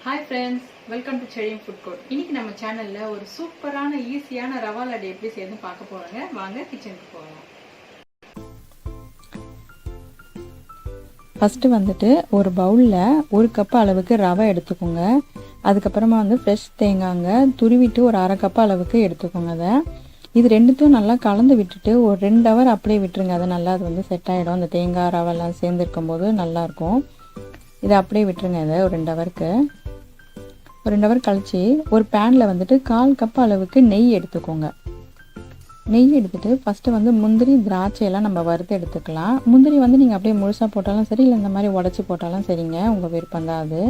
Hi friends, welcome to Chezhiyan food court. இன்னைக்கு நம்ம சேனல்ல ஒரு சூப்பரான ஈஸியான ரவா லட்டு எப்படி செய்யணும்னு பார்க்க போறோங்க. வாங்க கிச்சனுக்கு போகலாம். ஃபர்ஸ்ட் வந்துட்டு ஒரு பவுல்ல 1 கப் அளவுக்கு ரவை எடுத்துக்கோங்க. அதுக்கு அப்புறமா ஃப்ரெஷ் தேங்காய்ங்க துருவிட்டு ஒரு 1/2 கப் அளவுக்கு எடுத்துக்கோங்க. அத இது ரெண்டுத்தையும் நல்லா கலந்து விட்டுட்டு ஒரு 2 ஹவர் அப்படியே விட்டுருங்க. அது நல்லா அது செட் ஆயிடும். அந்த தேங்காய் ரவை எல்லாம் சேர்ந்து இருக்கும்போது நல்லா இருக்கும். இதை அப்படியே விட்டுருங்க. இதை ஒரு 2 ஹவருக்கு. ஒரு 2 ஹவர் கழிச்சு ஒரு பேனில் 1/4 கப் அளவுக்கு நெய் எடுத்துக்கோங்க. நெய் எடுத்துகிட்டு ஃபஸ்ட்டு முந்திரி திராட்சையெல்லாம் நம்ம வறுத்து எடுத்துக்கலாம். முந்திரி நீங்கள் அப்படியே முழுசாக போட்டாலும் சரி, இல்லை இந்த மாதிரி உடச்சி போட்டாலும் சரிங்க, உங்கள் விருப்பம் தான் அது.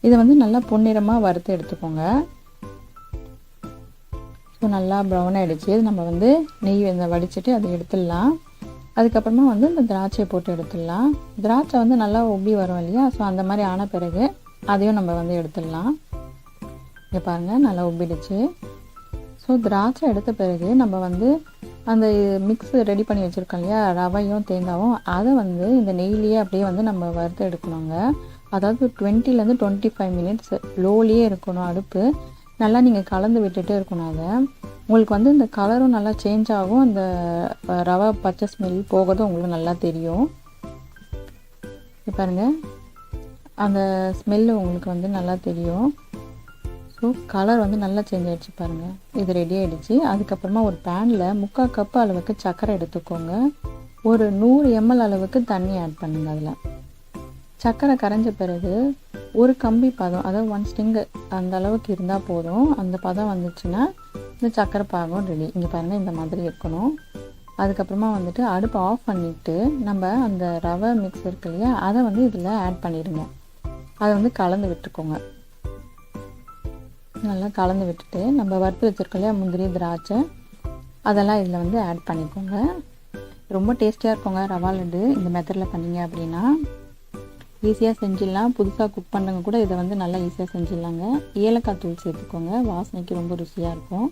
இதை நல்லா பொன்னிறமாக வறுத்து எடுத்துக்கோங்க. ஸோ நல்லா ப்ரௌன் ஆகிடுச்சு. நம்ம நெய் வடிச்சிட்டு அதை எடுத்துடலாம். அதுக்கப்புறமா இந்த திராட்சையை போட்டு எடுத்துடலாம். திராட்சை நல்லா உப்பி வரும் இல்லையா, ஸோ அந்த மாதிரி ஆன பிறகு அதையும் நம்ம எடுத்துடலாம். இங்கே பாருங்கள், நல்லா உப்பிடுச்சு. ஸோ திராட்சை எடுத்த பிறகு நம்ம அந்த மிக்ஸ் ரெடி பண்ணி வச்சுருக்கோம் இல்லையா, ரவையும் தேங்காயும், அதை இந்த நெய்லேயே அப்படியே நம்ம வறுத்து எடுக்கணுங்க. அதாவது 20 to 25 மினிட்ஸ் லோலியே இருக்கணும் அடுப்பு. நல்லா நீங்கள் கலந்து விட்டுட்டே இருக்கணும். அதை உங்களுக்கு இந்த கலரும் நல்லா சேஞ்ச் ஆகும். அந்த ரவை பச்சை ஸ்மெல் போகிறதும் உங்களுக்கு நல்லா தெரியும். பாருங்கள், அந்த ஸ்மெல்லு உங்களுக்கு நல்லா தெரியும். ஸோ கலர் நல்லா சேஞ்ச் ஆகிடுச்சு பாருங்கள். இது ரெடி ஆகிடுச்சு. அதுக்கப்புறமா ஒரு பேனில் 3/4 கப் அளவுக்கு சர்க்கரை எடுத்துக்கோங்க. ஒரு 100 ml அளவுக்கு தண்ணி ஆட் பண்ணுங்க. அதில் சர்க்கரை கரைஞ்ச பிறகு ஒரு கம்பி பதம், அதாவது 1 ஸ்டிங் அந்த அளவுக்கு இருந்தால் போதும். அந்த பதம் வந்துச்சுன்னா இந்த சர்க்கரை பாகம் ரெடி. இங்கே பாருங்கள், இந்த மாதிரி இருக்கணும். அதுக்கப்புறமா அடுப்பை ஆஃப் பண்ணிவிட்டு நம்ம அந்த ரவை மிக்ஸ் இருக்கு இல்லையா, அதை இதில் ஆட் பண்ணிடுங்க. அதை கலந்து விட்டுக்கோங்க. நல்லா கலந்து விட்டுட்டு நம்ம வறுத்து வச்சுருக்கோம் இல்லையா முந்திரி திராட்சை, அதெல்லாம் இதில் ஆட் பண்ணிக்கோங்க. ரொம்ப டேஸ்டியாக இருக்குங்க ரவா லட்டு. இந்த மெத்தடில் பண்ணிங்க அப்படின்னா ஈஸியாக செஞ்சிடலாம். புதுசாக குக் பண்ணுறவங்க கூட இதை நல்லா ஈஸியாக செஞ்சிடலாங்க. ஏலக்காய் தூள் சேர்த்துக்கோங்க, வாசனைக்கு ரொம்ப ருசியாக இருக்கும்.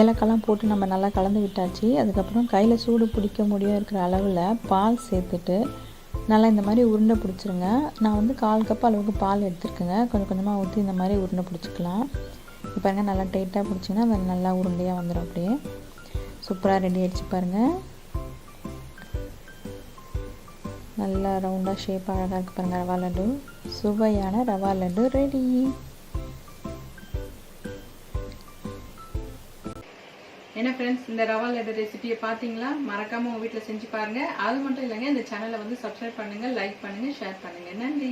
ஏலக்காய்லாம் போட்டு நம்ம நல்லா கலந்து விட்டாச்சு. அதுக்கப்புறம் கையில் சூடு பிடிக்க முடியும் இருக்கிற அளவில் பால் சேர்த்துட்டு நல்லா இந்த மாதிரி உருண்டை பிடிச்சிருங்க. நான் 1/4 கப் அளவுக்கு பால் எடுத்துருக்கேங்க. கொஞ்சம் கொஞ்சமாக ஊற்றி இந்த மாதிரி உருண்டை பிடிச்சிக்கலாம். இப்போ நல்லா டைட்டாக பிடிச்சிங்கன்னா அது நல்லா உருண்டையாக வந்துடும். அப்படியே சூப்பராக ரெடி ஆகிடுச்சு பாருங்கள். நல்லா ரவுண்டாக ஷேப் அழகாக இருக்குது பாருங்கள். ரவா லட்டு, சுவையான ரவா லட்டு ரெடி. என்ன ஃப்ரெண்ட்ஸ், இந்த ரவா லட்டு ரெசிபியை பார்த்தீங்களா? மறக்காமல் உங்கள் வீட்டில் செஞ்சு பாருங்கள். அது மட்டும் இல்லைங்க, இந்த சேனலை சப்ஸ்கிரைப் பண்ணுங்கள், லைக் பண்ணுங்கள், ஷேர் பண்ணுங்கள். நன்றி.